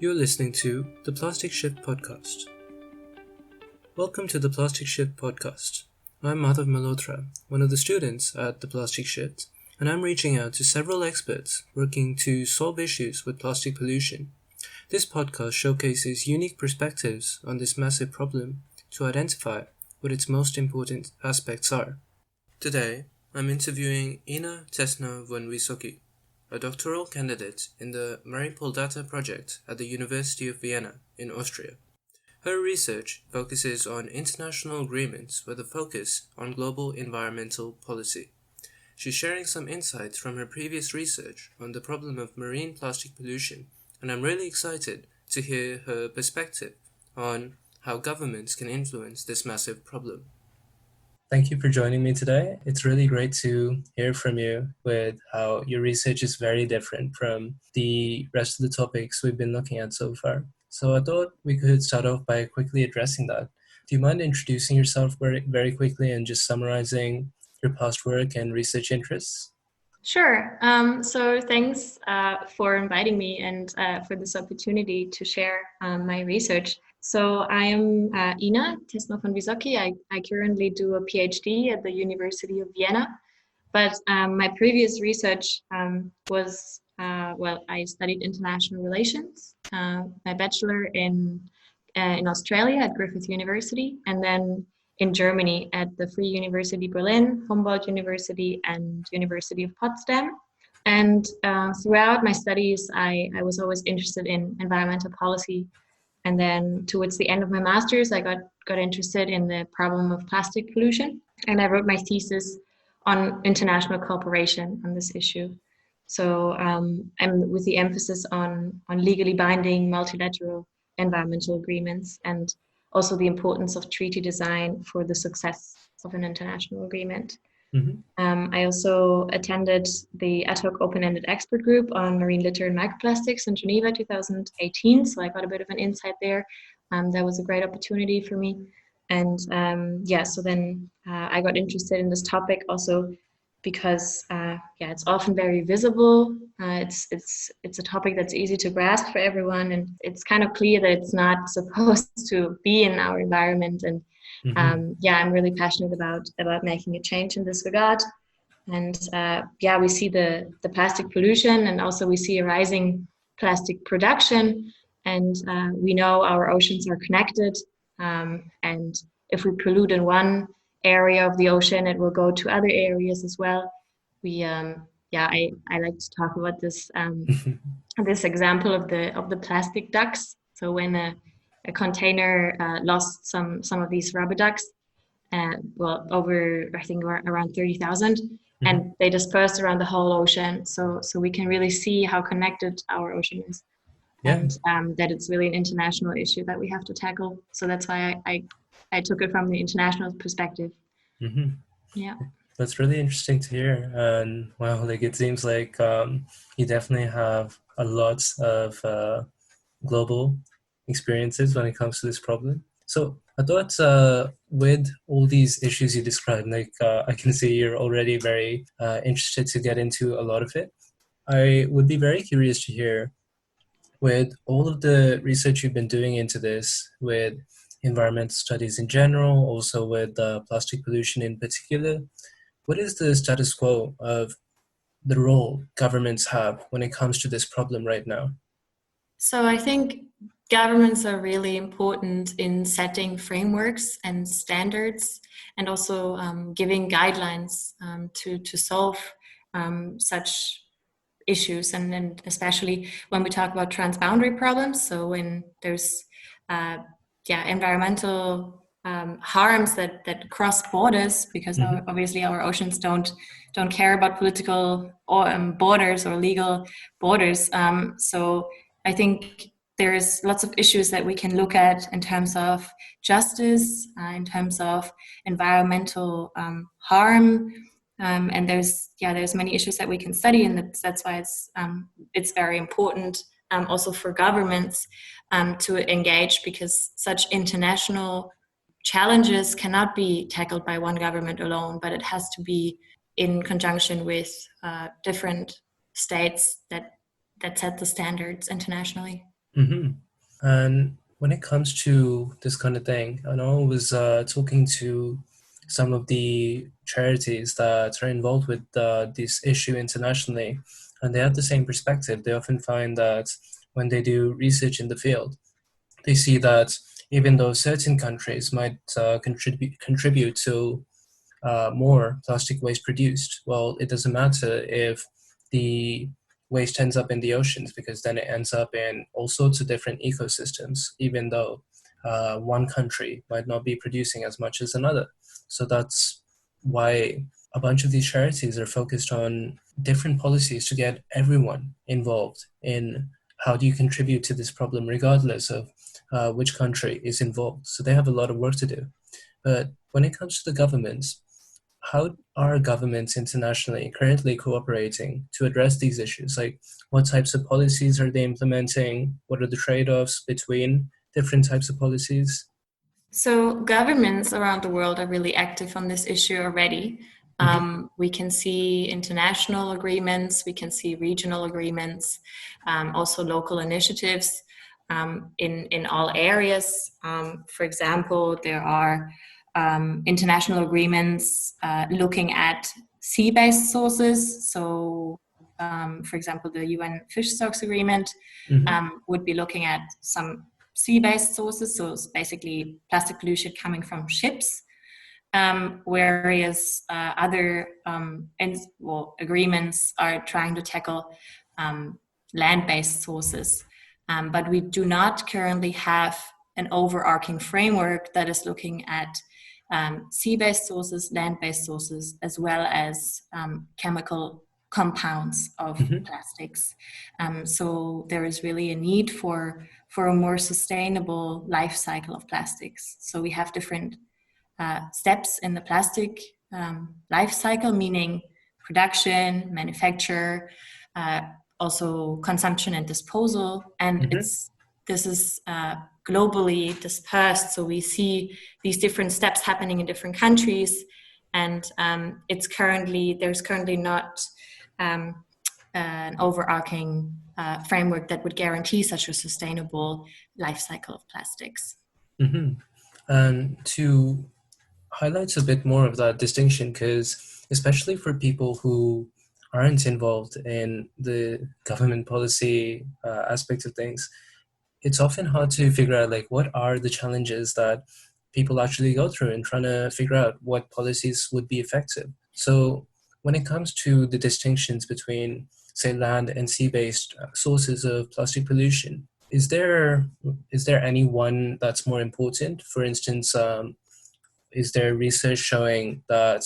You're listening to the Plastic Shift Podcast. Welcome to the Plastic Shift Podcast. I'm Madhav Malhotra, one of the students at the Plastic Shift, and I'm reaching out to several experts working to solve issues with plastic pollution. This podcast showcases unique perspectives on this massive problem to identify what its most important aspects are. Today, I'm interviewing Ina Tessnow-von Wysocki, a doctoral candidate in the MARIPOLDATA project at the University of Vienna in Austria. Her research focuses on international agreements with a focus on global environmental policy. She's sharing some insights from her previous research on the problem of marine plastic pollution, and I'm really excited to hear her perspective on how governments can influence this massive problem. Thank you for joining me today. It's really great to hear from you with how your research is very different from the rest of the topics we've been looking at so far. So I thought we could start off by quickly addressing that. Do you mind introducing yourself very quickly and just summarizing your past work and research interests? Sure. So thanks for inviting me and for this opportunity to share my research. So I am Ina Tessnow-von Wysocki. I currently do a PhD at the University of Vienna, but my previous research was, I studied international relations, my bachelor in Australia at Griffith University, and then in Germany at the Free University Berlin, Humboldt University, and University of Potsdam. And throughout my studies, I was always interested in environmental policy. And then towards the end of my master's, I got interested in the problem of plastic pollution. And I wrote my thesis on international cooperation on this issue. So I'm with the emphasis on legally binding multilateral environmental agreements and also the importance of treaty design for the success of an international agreement. Mm-hmm. I also attended the ad hoc open-ended expert group on marine litter and microplastics in Geneva 2018, so I got a bit of an insight there. That was a great opportunity for me. And so then I got interested in this topic also because it's often very visible. It's a topic that's easy to grasp for everyone, and it's kind of clear that it's not supposed to be in our environment. And I'm really passionate about making a change in this regard. And we see the plastic pollution, and also we see a rising plastic production. And we know our oceans are connected. And if we pollute in one area of the ocean, it will go to other areas as well. I like to talk about this this example of the plastic ducks. So when a container lost some of these rubber ducks, over I think around 30,000, and they dispersed around the whole ocean. So we can really see how connected our ocean is, and that it's really an international issue that we have to tackle. So that's why I took it from the international perspective. Mm-hmm. Yeah. That's really interesting to hear. And wow, it seems like you definitely have a lot of global experiences when it comes to this problem. So I thought with all these issues you described, I can see you're already very interested to get into a lot of it. I would be very curious to hear, with all of the research you've been doing into this, with environmental studies in general, also with plastic pollution in particular, what is the status quo of the role governments have when it comes to this problem right now? So I think governments are really important in setting frameworks and standards, and also giving guidelines to solve such issues, and especially when we talk about transboundary problems. So when there's environmental harms that cross borders, because obviously our oceans don't care about political or borders or legal borders. So I think there's lots of issues that we can look at in terms of justice, in terms of environmental harm, and there's many issues that we can study, and that's why it's very important also for governments to engage, because such international challenges cannot be tackled by one government alone, but it has to be in conjunction with different states that set the standards internationally. Mm-hmm. And when it comes to this kind of thing, I know I was talking to some of the charities that are involved with this issue internationally, and they have the same perspective. They often find that when they do research in the field, they see that even though certain countries might contribute to more plastic waste produced, well, it doesn't matter if the waste ends up in the oceans, because then it ends up in all sorts of different ecosystems, even though one country might not be producing as much as another. So that's why a bunch of these charities are focused on different policies to get everyone involved in how do you contribute to this problem, regardless of which country is involved. So they have a lot of work to do. But when it comes to the governments, how are governments internationally currently cooperating to address these issues? Like, what types of policies are they implementing? What are the trade-offs between different types of policies? So governments around the world are really active on this issue already. Mm-hmm. We can see international agreements, we can see regional agreements, also local initiatives in all areas. For example, there are international agreements looking at sea-based sources. So, for example, the UN Fish Stocks Agreement Mm-hmm. would be looking at some sea-based sources, so it's basically plastic pollution coming from ships, whereas other agreements are trying to tackle land-based sources. But we do not currently have an overarching framework that is looking at sea-based sources, land-based sources, as well as chemical compounds of Mm-hmm. plastics. So there is really a need for a more sustainable life cycle of plastics. So we have different steps in the plastic life cycle, meaning production, manufacture, also consumption and disposal. And Mm-hmm. this is globally dispersed. So we see these different steps happening in different countries, and there's currently not an overarching framework that would guarantee such a sustainable life cycle of plastics. Mm-hmm. And to highlight a bit more of that distinction, because especially for people who aren't involved in the government policy aspect of things, it's often hard to figure out like what are the challenges that people actually go through in trying to figure out what policies would be effective. So when it comes to the distinctions between, say, land and sea-based sources of plastic pollution, is there any one that's more important? For instance, is there research showing that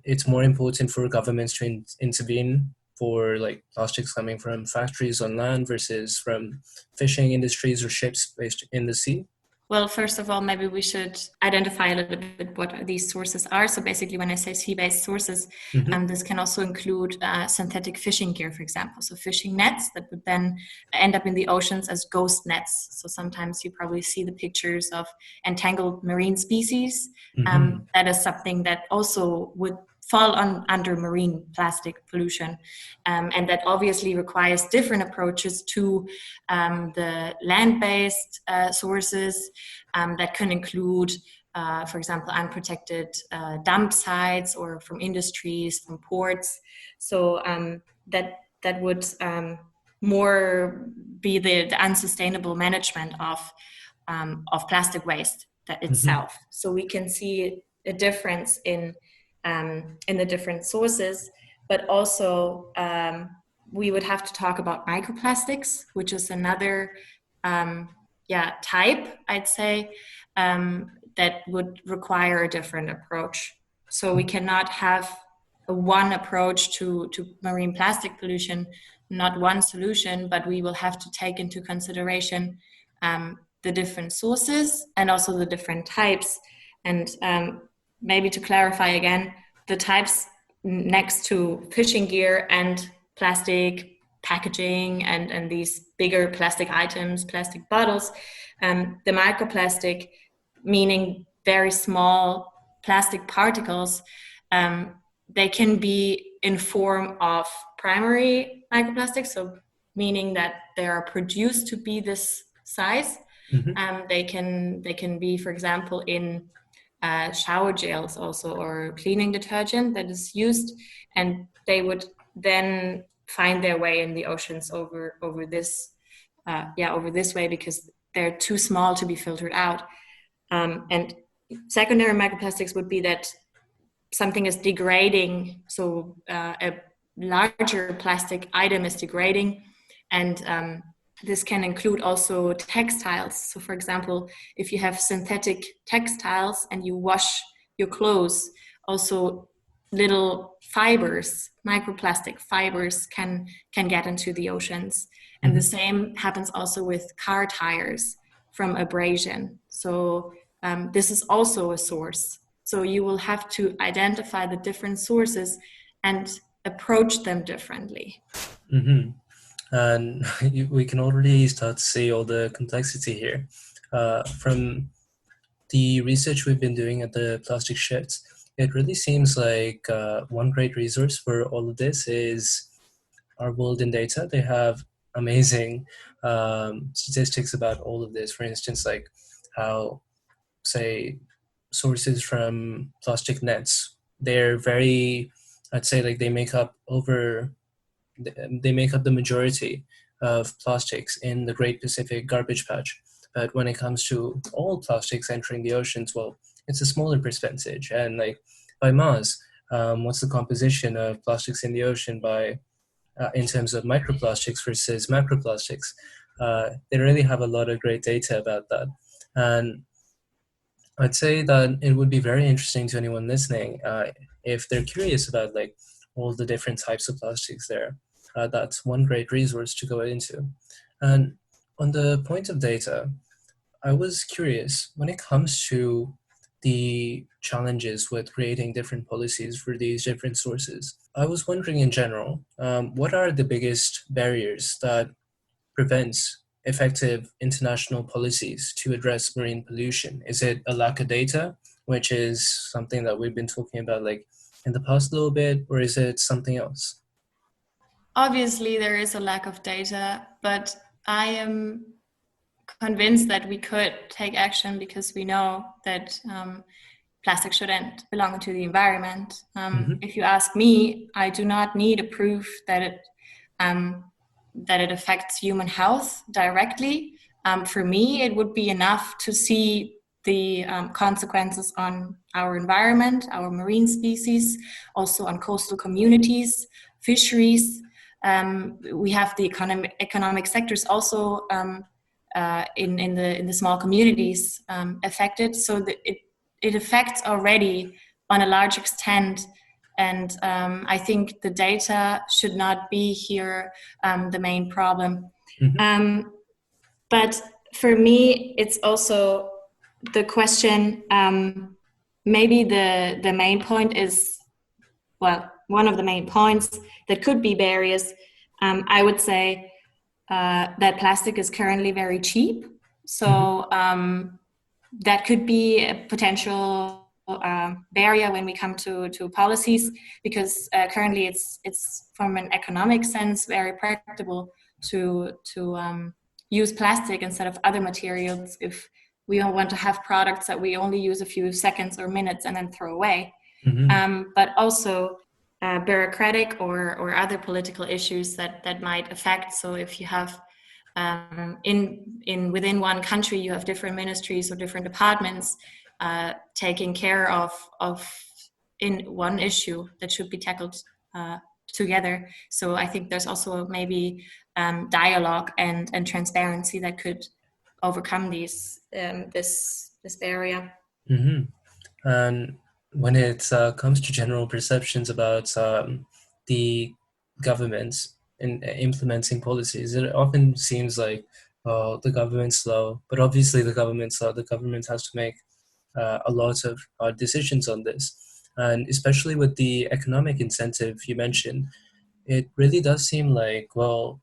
it's more important for governments to intervene for like plastics coming from factories on land versus from fishing industries or ships based in the sea? Well, first of all, maybe we should identify a little bit what these sources are. So basically, when I say sea-based sources, Mm-hmm. this can also include synthetic fishing gear, for example. So fishing nets that would then end up in the oceans as ghost nets. So sometimes you probably see the pictures of entangled marine species. Mm-hmm. That is something that also would fall under marine plastic pollution. And that obviously requires different approaches to the land-based sources that can include, for example, unprotected dump sites or from industries, from ports. So that would more be the unsustainable management of plastic waste that Mm-hmm. itself. So we can see a difference in the different sources, but also we would have to talk about microplastics, which is another type, I'd say, that would require a different approach. So we cannot have a one approach to marine plastic pollution, not one solution, but we will have to take into consideration the different sources and also the different types. And maybe to clarify again, the types next to fishing gear and plastic packaging and these bigger plastic items, plastic bottles, the microplastic, meaning very small plastic particles, they can be in form of primary microplastics, so meaning that they are produced to be this size. They can be, for example, in shower gels also, or cleaning detergent that is used, and they would then find their way in the oceans over this over this way, because they're too small to be filtered out. And secondary microplastics would be that something is degrading, so a larger plastic item is degrading, and this can include also textiles. So for example, if you have synthetic textiles and you wash your clothes, also little fibers, microplastic fibers can get into the oceans. And the same happens also with car tires from abrasion. So this is also a source. So you will have to identify the different sources and approach them differently. And we can already start to see all the complexity here. From the research we've been doing at the Plastic Shift, it really seems like one great resource for all of this is our World in Data. They have amazing statistics about all of this. For instance, like how, say, sources from plastic nets, they're very, I'd say, like they make up the majority of plastics in the Great Pacific Garbage Patch. But when it comes to all plastics entering the oceans, well, it's a smaller percentage. And like by mass, what's the composition of plastics in the ocean by in terms of microplastics versus macroplastics? They really have a lot of great data about that. And I'd say that it would be very interesting to anyone listening if they're curious about like all the different types of plastics there. That's one great resource to go into. And on the point of data, I was curious when it comes to the challenges with creating different policies for these different sources. I was wondering in general, what are the biggest barriers that prevents effective international policies to address marine pollution? Is it a lack of data, which is something that we've been talking about like in the past little bit, or is it something else? Obviously, there is a lack of data, but I am convinced that we could take action, because we know that plastic shouldn't belong to the environment. If you ask me, I do not need a proof that it affects human health directly. For me, it would be enough to see the consequences on our environment, our marine species, also on coastal communities, fisheries. We have the economic sectors also in the small communities affected. So it affects already on a large extent. And I think the data should not be here the main problem. But for me, it's also the question, maybe the main point is, well, one of the main points that could be barriers, I would say that plastic is currently very cheap. So that could be a potential barrier when we come to policies, because currently it's from an economic sense very practical to use plastic instead of other materials if we don't want to have products that we only use a few seconds or minutes and then throw away. But also bureaucratic or other political issues that might affect. So if you have within one country, you have different ministries or different departments taking care of in one issue that should be tackled together. So I think there's also maybe dialogue and transparency that could overcome this barrier. And when it comes to general perceptions about the governments in implementing policies, it often seems like, oh, the government's slow. But obviously the government's slow. The government has to make a lot of hard decisions on this. And especially with the economic incentive you mentioned, it really does seem like, well,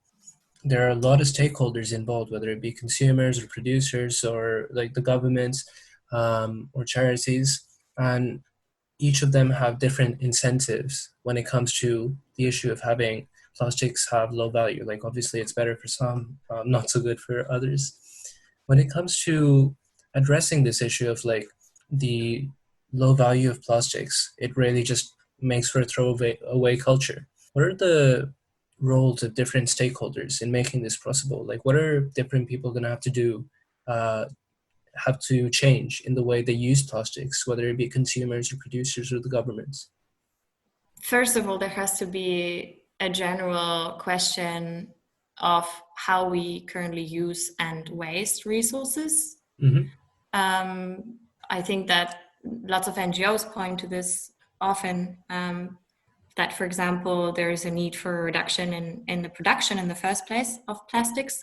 there are a lot of stakeholders involved, whether it be consumers or producers or like the government or charities. And each of them have different incentives when it comes to the issue of having plastics have low value. Like obviously it's better for some, not so good for others. When it comes to addressing this issue of like the low value of plastics, it really just makes for a away culture. What are the roles of different stakeholders in making this possible? Like what are different people going to have to change in the way they use plastics, whether it be consumers or producers or the governments? First of all, there has to be a general question of how we currently use and waste resources. Mm-hmm. I think that lots of NGOs point to this often, that, for example, there is a need for a reduction in the production in the first place of plastics,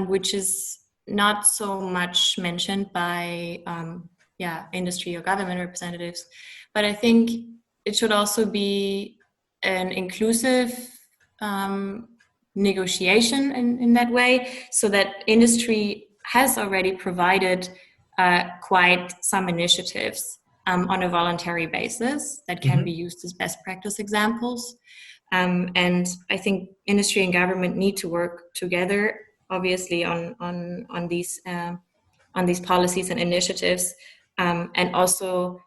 which is not so much mentioned by industry or government representatives. But I think it should also be an inclusive negotiation in that way, so that industry has already provided quite some initiatives on a voluntary basis that can be used as best practice examples. And I think industry and government need to work together, obviously, on these policies and initiatives, and also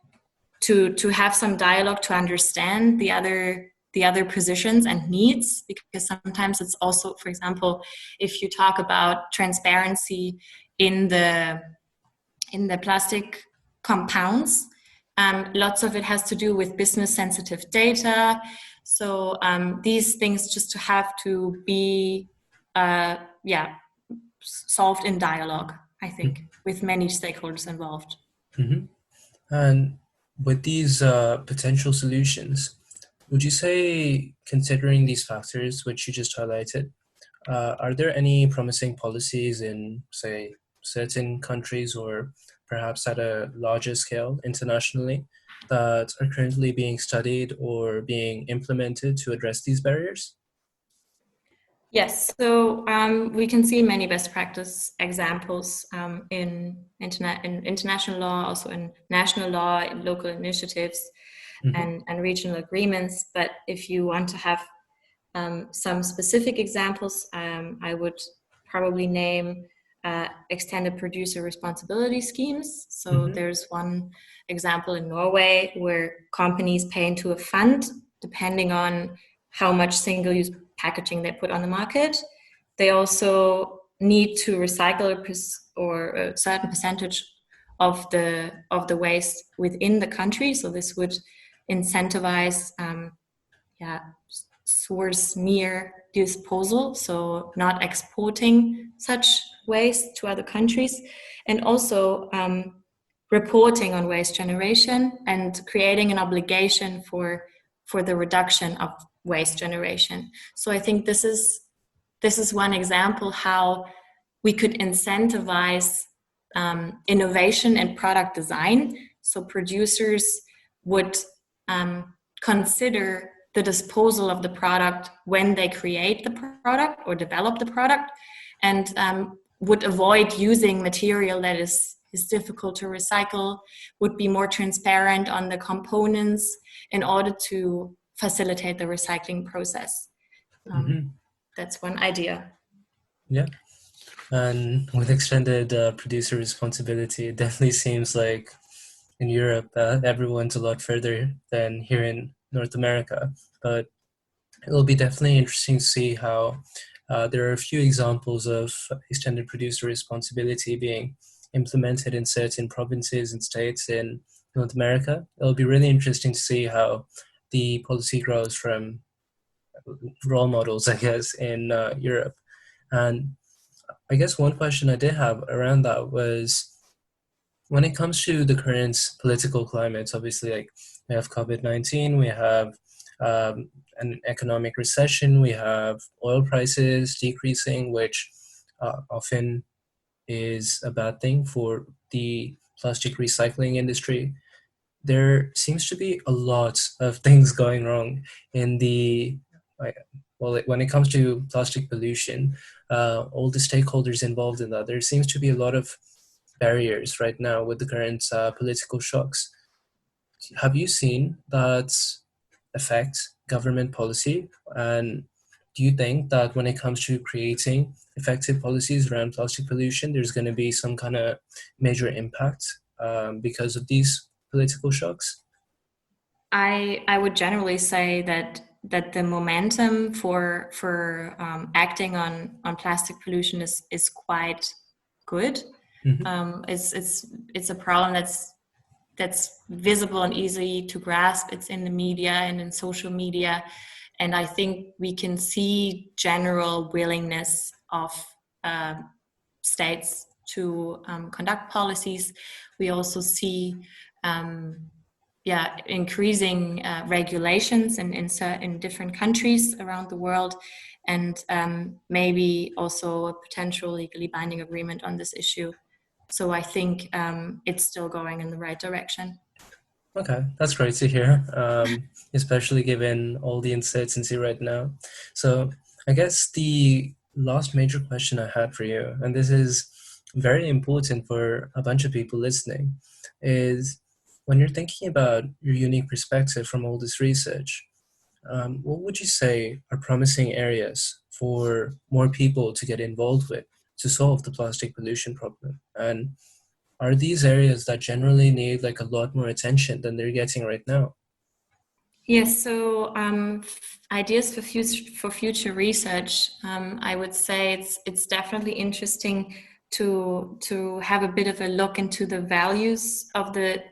to have some dialogue to understand the other positions and needs, because sometimes it's also, for example, if you talk about transparency in the plastic compounds, lots of it has to do with business sensitive data. So these things just to have to be solved in dialogue, I think, with many stakeholders involved. Mm-hmm. And with these potential solutions, would you say, considering these factors which you just highlighted, are there any promising policies in, say, certain countries or perhaps at a larger scale internationally that are currently being studied or being implemented to address these barriers? Yes, so we can see many best practice examples in international law, also in national law, in local initiatives, and regional agreements. But if you want to have some specific examples, I would probably name extended producer responsibility schemes. So there's one example in Norway where companies pay into a fund depending on how much single-use packaging they put on the market. They also need to recycle a certain percentage of the waste within the country. So this would incentivize source near disposal, so not exporting such waste to other countries, and also reporting on waste generation and creating an obligation for the reduction of waste generation. So I think this is one example how we could incentivize innovation and product design. So producers would consider the disposal of the product when they create the product or develop the product, and would avoid using material that is difficult to recycle, would be more transparent on the components in order to facilitate the recycling process. That's one idea. Yeah. And with extended producer responsibility, it definitely seems like in Europe, everyone's a lot further than here in North America. But it will be definitely interesting to see how there are a few examples of extended producer responsibility being implemented in certain provinces and states in North America. It'll be really interesting to see how the policy grows from role models, I guess, in Europe. And I guess one question I did have around that was, when it comes to the current political climate, obviously, like we have COVID-19, we have an economic recession, we have oil prices decreasing, which often is a bad thing for the plastic recycling industry. There seems to be a lot of things going wrong in when it comes to plastic pollution, all the stakeholders involved in that. There seems to be a lot of barriers right now with the current political shocks. Have you seen that affect government policy? And do you think that when it comes to creating effective policies around plastic pollution, there's going to be some kind of major impact because of these political shocks? I would generally say that the momentum for acting on plastic pollution is quite good. Mm-hmm. It's a problem that's visible and easy to grasp. It's in the media and in social media, and I think we can see general willingness of states to conduct policies. We also see increasing regulations in different countries around the world, and maybe also a potential legally binding agreement on this issue. So I think it's still going in the right direction. Okay, that's great to hear, especially given all the uncertainty right now. So I guess the last major question I had for you, and this is very important for a bunch of people listening, is when you're thinking about your unique perspective from all this research, what would you say are promising areas for more people to get involved with to solve the plastic pollution problem? And are these areas that generally need like a lot more attention than they're getting right now? Yes, so ideas for future research. I would say it's definitely interesting to have a bit of a look into the values of the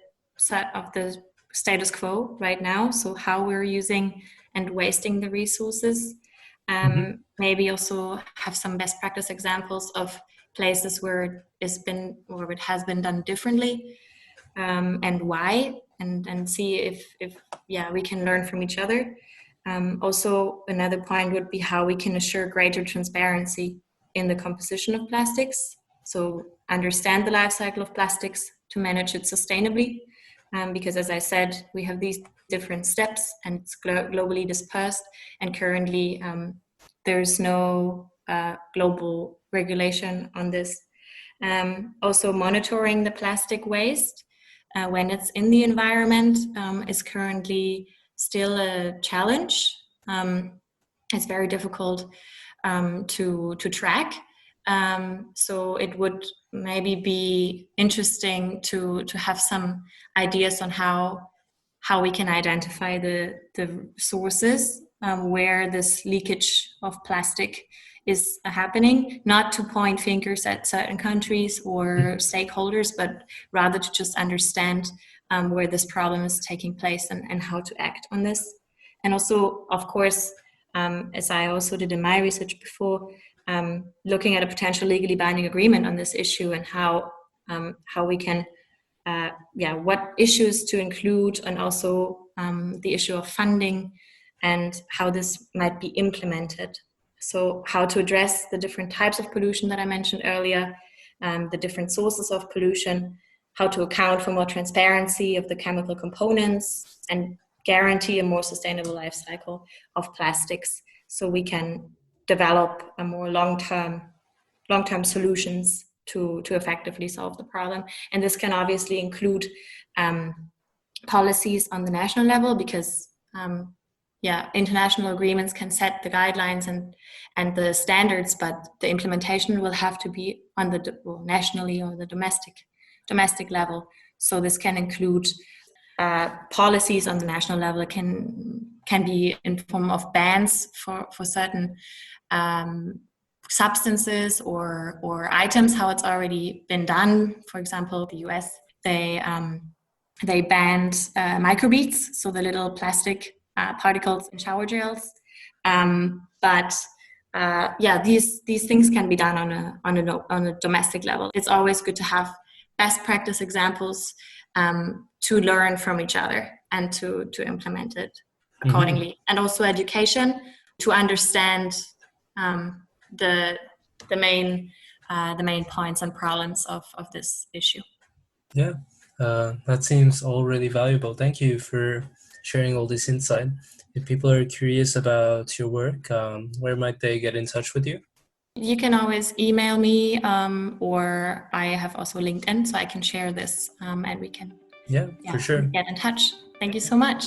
status quo right now. So how we're using and wasting the resources. Mm-hmm. Maybe also have some best practice examples of places where it has been done differently, and why, and see if we can learn from each other. Also, another point would be how we can assure greater transparency in the composition of plastics. So understand the life cycle of plastics to manage it sustainably. Because as I said, we have these different steps and it's globally dispersed, and currently there's no global regulation on this. Also monitoring the plastic waste when it's in the environment is currently still a challenge. It's very difficult to track. So it would maybe be interesting to have some ideas on how we can identify the sources where this leakage of plastic is happening, not to point fingers at certain countries or stakeholders, but rather to just understand where this problem is taking place and how to act on this. And also, of course, as I also did in my research before, looking at a potential legally binding agreement on this issue and how we can, what issues to include, and also the issue of funding and how this might be implemented. So how to address the different types of pollution that I mentioned earlier, the different sources of pollution, how to account for more transparency of the chemical components, and guarantee a more sustainable life cycle of plastics, so we can develop a more long-term solutions to effectively solve the problem. And this can obviously include policies on the national level, because international agreements can set the guidelines and the standards, but the implementation will have to be on the nationally or the domestic level. So this can include policies on the national level. It can be in form of bans for certain substances or items, how it's already been done. For example, the US, they banned microbeads, so the little plastic particles in shower gels. But these things can be done on a domestic level. It's always good to have best practice examples to learn from each other and to implement it accordingly. Mm-hmm. And also education to understand the main points and problems of this issue. Yeah, that seems all really valuable. Thank you for sharing all this insight. If people are curious about your work, where might they get in touch with you? You can always email me, or I have also LinkedIn, so I can share this, and we can for sure get in touch. Thank you so much.